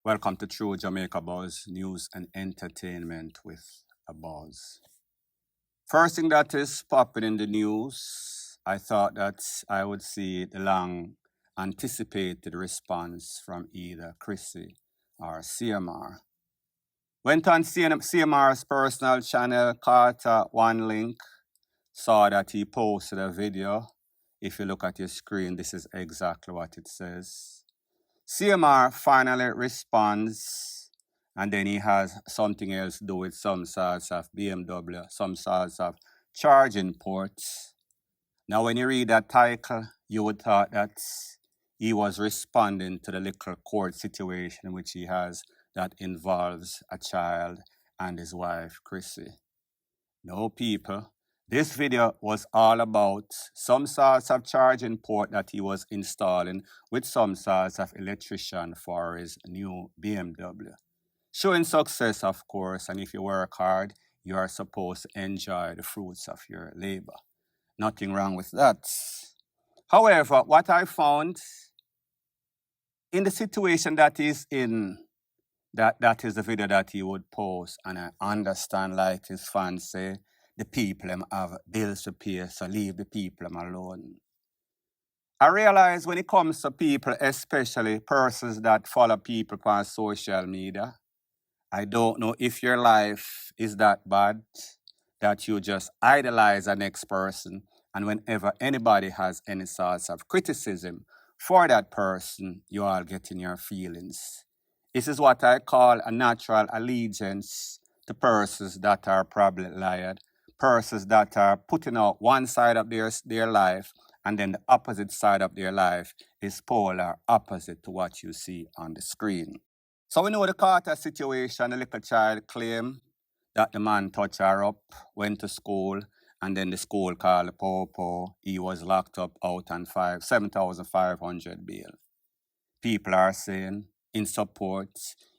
Welcome to True Jamaica Buzz, news and entertainment with a buzz. First thing that is popping in the news, I thought that I would see the long anticipated response from either Chrissy or CMR. Went on CMR's personal channel, caught one link, saw that he posted a video. If you look at your screen, this is exactly what it says. CMR finally responds, and then he has something else to do with some sorts of BMW, some sorts of charging ports. Now, when you read that title, you would thought that he was responding to the little court situation which he has that involves a child and his wife, Chrissy. No, people. This video was all about some sorts of charging port that he was installing with some sorts of electrician for his new BMW. Showing success, of course, and if you work hard, you are supposed to enjoy the fruits of your labor. Nothing wrong with that. However, what I found in the situation that he's in, that is the video that he would post, and I understand, like his fans say, the people have bills to pay, so leave the people alone. I realize when it comes to people, especially persons that follow people on social media, I don't know if your life is that bad that you just idolize the next person, and whenever anybody has any sorts of criticism for that person, you all get in your feelings. This is what I call a natural allegiance to persons that are probably lied, persons that are putting out one side of their life, and then the opposite side of their life is polar opposite to what you see on the screen. So we know the Carter situation, the little child claimed that the man touched her up, went to school, and then the school called the popo. He was locked up out on 7,500 bail. People are saying in support,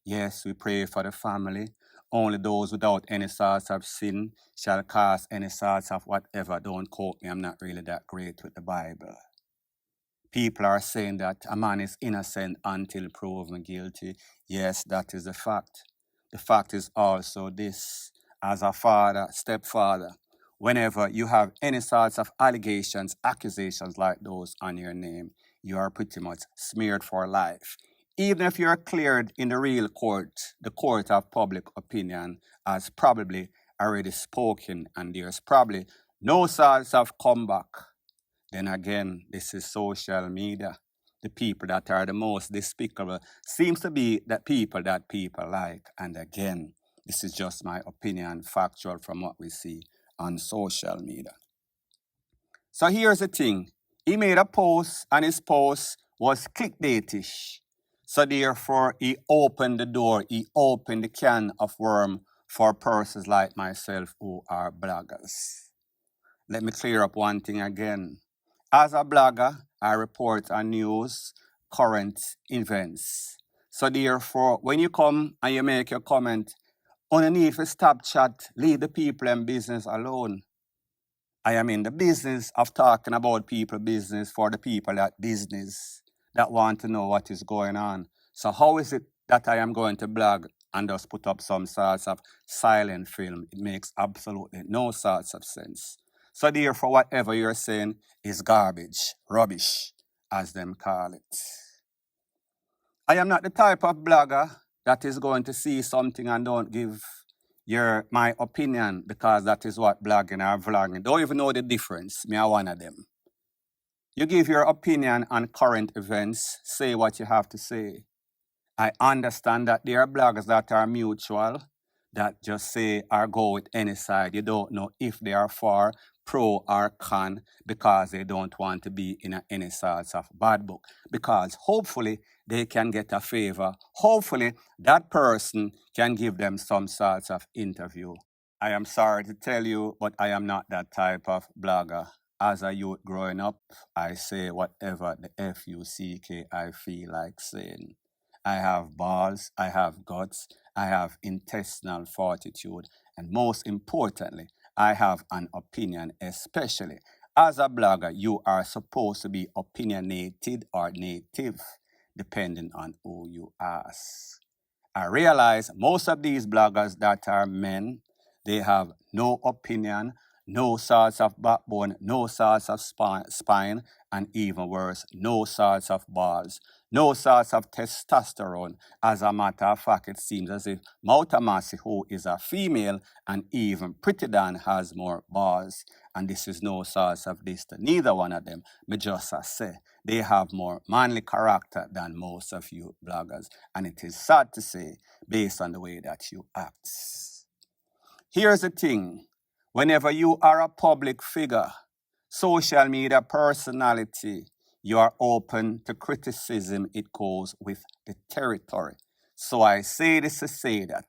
yes, we pray for the family. Only those without any sorts of sin shall cast any sorts of whatever. Don't quote me, I'm not really that great with the Bible. People are saying that a man is innocent until proven guilty. Yes, that is a fact. The fact is also this, as a father, stepfather, whenever you have any sorts of allegations, accusations like those on your name, you are pretty much smeared for life. Even if you're cleared in the real court, the court of public opinion has probably already spoken, and there's probably no sorts of comeback. Then again, this is social media. The people that are the most despicable seems to be the people that people like. And again, this is just my opinion, factual from what we see on social media. So here's the thing. He made a post, and his post was clickbaitish. So therefore, he opened the door, he opened the can of worm for persons like myself who are bloggers. Let me clear up one thing again. As a blogger, I report on news, current events. So therefore, when you come and you make your comment, underneath a stop chat, leave the people and business alone. I am in the business of talking about people business for the people that business that want to know what is going on. So how is it that I am going to blog and just put up some sorts of silent film? It makes absolutely no sorts of sense. So therefore, whatever you're saying is garbage, rubbish, as them call it. I am not the type of blogger that is going to see something and don't give my opinion, because that is what blogging or vlogging. Don't even know the difference. Me are one of them. You give your opinion on current events, say what you have to say. I understand that there are bloggers that are mutual, that just say or go with any side. You don't know if they are for, pro or con, because they don't want to be in any sorts of bad book. Because hopefully they can get a favor. Hopefully that person can give them some sorts of interview. I am sorry to tell you, but I am not that type of blogger. As a youth growing up, I say whatever the F-U-C-K I feel like saying. I have balls, I have guts, I have intestinal fortitude, and most importantly, I have an opinion. Especially as a blogger, you are supposed to be opinionated or native, depending on who you ask. I realize most of these bloggers that are men, they have no opinion, no sorts of backbone, no sorts of spine, and even worse, no sorts of balls, no sorts of testosterone. As a matter of fact, it seems as if Mautamasi, who is a female and even Pretty Dan, has more balls. And this is no source of this to neither one of them. Me just say they have more manly character than most of you bloggers. And it is sad to say, based on the way that you act. Here's the thing. Whenever you are a public figure, social media personality, you are open to criticism. It goes with the territory. So I say this to say that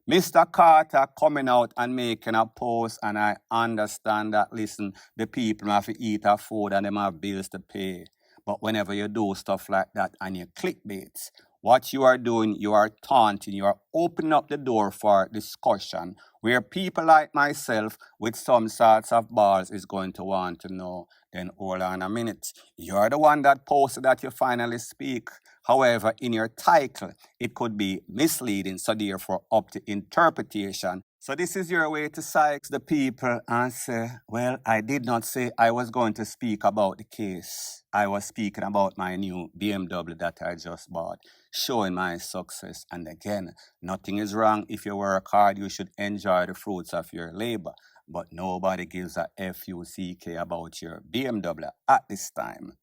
Mr. Carter coming out and making a post, and I understand that, listen, the people have to eat our food and them have bills to pay. But whenever you do stuff like that and you clickbait, what you are doing, you are taunting, you are opening up the door for discussion where people like myself with some sorts of balls is going to want to know. Then hold on a minute. You're the one that posted that you finally speak. However, in your title, it could be misleading, so therefore up to interpretation. So this is your way to psych the people and say, well, I did not say I was going to speak about the case. I was speaking about my new BMW that I just bought, showing my success. And again, nothing is wrong. If you work hard, you should enjoy the fruits of your labor. But nobody gives a FUCK about your BMW at this time.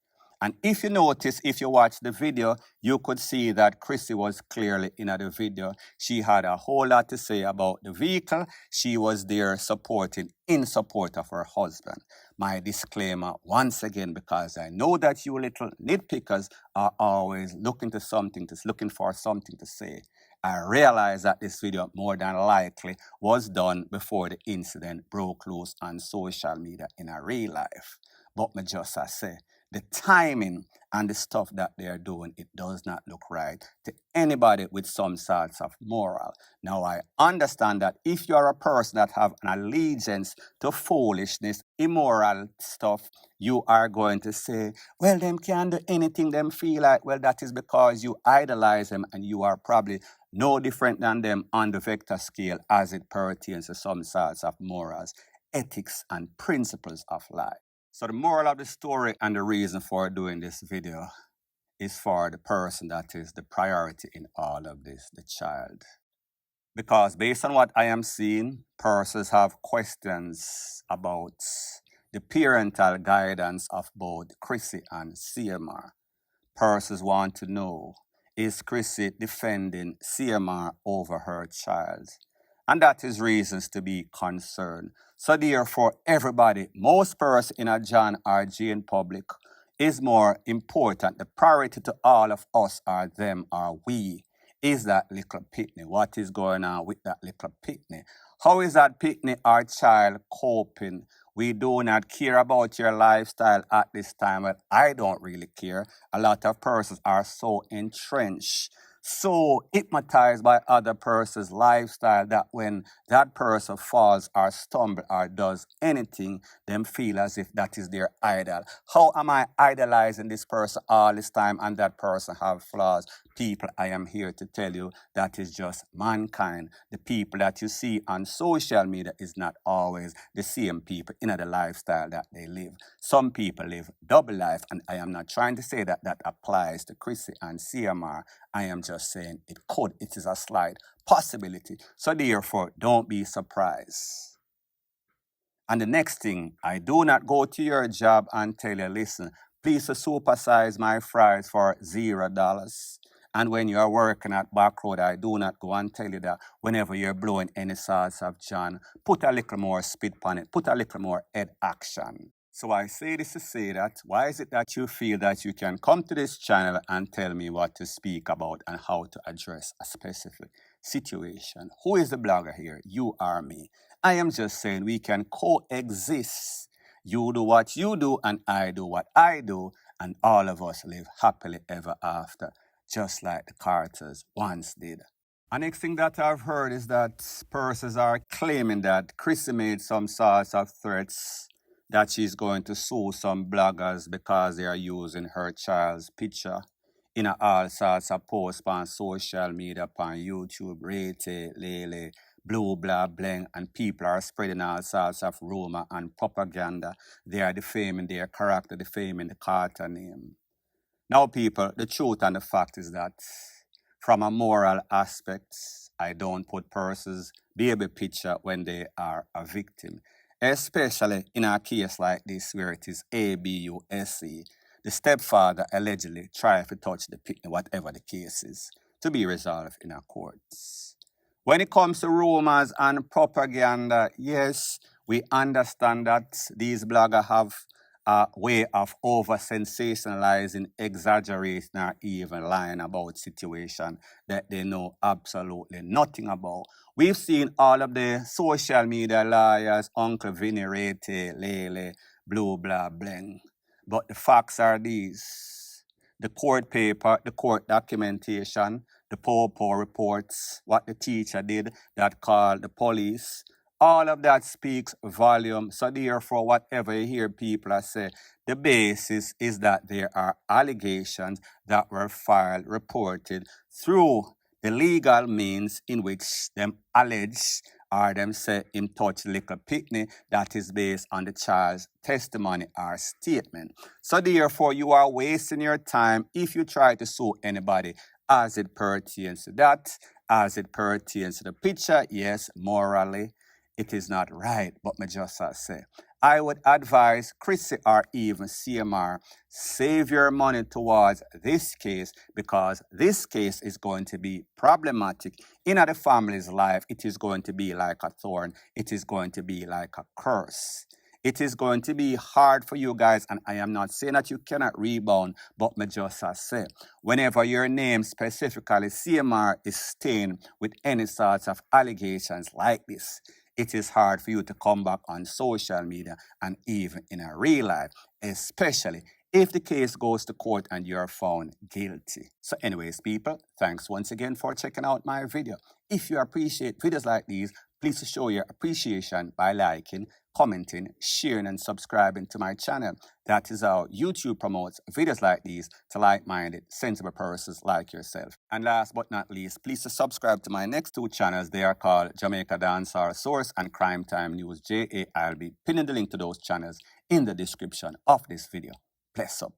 And if you notice, if you watch the video, you could see that Chrissy was clearly in the video. She had a whole lot to say about the vehicle. She was there in support of her husband. My disclaimer, once again, because I know that you little nitpickers are always looking for something to say. I realize that this video more than likely was done before the incident broke loose on social media in a real life. But me just say, the timing and the stuff that they're doing, it does not look right to anybody with some sorts of moral. Now, I understand that if you're a person that have an allegiance to foolishness, immoral stuff, you are going to say, well, them can't do anything them feel like. Well, that is because you idolize them and you are probably no different than them on the vector scale as it pertains to some sorts of morals, ethics, and principles of life. So the moral of the story and the reason for doing this video is for the person that is the priority in all of this, the child. Because based on what I am seeing, persons have questions about the parental guidance of both CRISSY and CMR. Persons want to know, is CRISSY defending CMR over her child? And that is reasons to be concerned. So therefore, everybody, most person in a John or Jane public is more important. The priority to all of us are them or we. Is that little pitney? What is going on with that little pitney? How is that pitney or child coping? We do not care about your lifestyle at this time. Well, I don't really care. A lot of persons are so entrenched, so hypnotized by other person's lifestyle that when that person falls or stumbles or does anything, them feel as if that is their idol. How am I idolizing this person all this time and that person have flaws? People, I am here to tell you that is just mankind. The people that you see on social media is not always the same people in the lifestyle that they live. Some people live double life, and I am not trying to say that that applies to CRISSY and CMR. I am just saying it is a slight possibility. So therefore, don't be surprised. And the next thing, I do not go to your job and tell you, listen, please supersize my fries for $0. And when you are working at back road, I do not go and tell you that whenever you're blowing any sorts of John, put a little more spit on it, put a little more head action. So I say this to say that, why is it that you feel that you can come to this channel and tell me what to speak about and how to address a specific situation? Who is the blogger here? You are me. I am just saying we can coexist. You do what you do and I do what I do, and all of us live happily ever after, just like the Carters once did. The next thing that I've heard is that persons are claiming that CRISSY made some sorts of threats that she's going to sue some bloggers because they are using her child's picture in all sorts of posts on social media, on YouTube, Rete, Lele, Blue, Blah, Bling, and people are spreading all sorts of rumor and propaganda. They are defaming their character, defaming the Carter name. Now, people, the truth and the fact is that from a moral aspect, I don't put persons' baby picture when they are a victim, especially in a case like this where it is ABUSC. The stepfather allegedly tried to touch the picnic, whatever the case is, to be resolved in a courts. When it comes to rumors and propaganda, yes, we understand that these bloggers have a way of over sensationalizing, exaggerating, or even lying about situation that they know absolutely nothing about. We've seen all of the social media liars, Uncle Vinny, Rete, Lele, Blue, Blah, Bling. But the facts are these. The court paper, the court documentation, the POPO reports, what the teacher did that called the police, all of that speaks volume. So therefore, whatever you hear people say, the basis is that there are allegations that were filed, reported through the legal means in which them allege or them say him touch little picnic that is based on the child's testimony or statement. So therefore, you are wasting your time if you try to sue anybody as it pertains to that, as it pertains to the picture. Yes, morally, it is not right, but me just say, I would advise CRISSY or even CMR, save your money towards this case because this case is going to be problematic in the family's life. It is going to be like a thorn. It is going to be like a curse. It is going to be hard for you guys, and I am not saying that you cannot rebound, but me just say, whenever your name, specifically CMR, is stained with any sorts of allegations like this, it is hard for you to come back on social media and even in a real life, especially if the case goes to court and you're found guilty. So anyways, people, thanks once again for checking out my video. If you appreciate videos like these, please show your appreciation by liking, commenting, sharing, and subscribing to my channel. That is how YouTube promotes videos like these to like-minded, sensible persons like yourself. And last but not least, please subscribe to my next two channels. They are called Jamaica Dancehall Source and Crime Time News JA. I'll be pinning the link to those channels in the description of this video. Bless up.